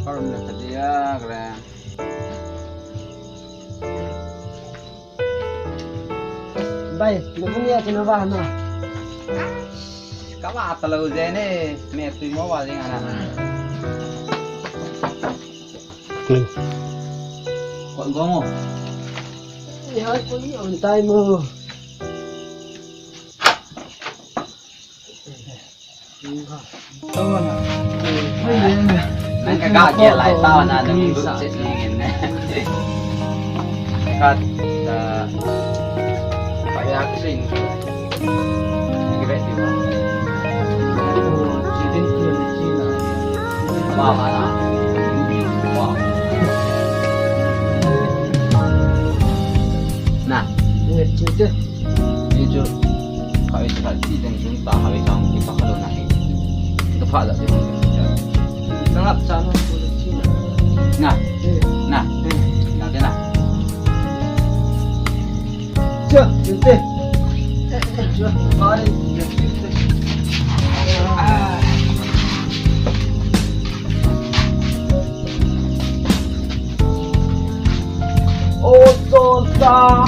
Parang na dia keren. Bay, lupunya cinawa na. Kamu atau jene metu mau paling anak. Kok gomo? Ya, ko ni on time mo. Tawa na. Nang kakak dia lại tao na đừng bước chết liền nè. Kat phải ra cái sinh cái vết gì mà Chỉ đến kia là chi là. wow mà nó wow nè Nghe chưa chứ? ini tu kalau itu tadi dan junta hari kamu kita kalau nahi tepat tak dia Nangap sana ko la chi na. nah nah nah thế nào Chưa, đến đây. Chưa, có đi. Ô tô ta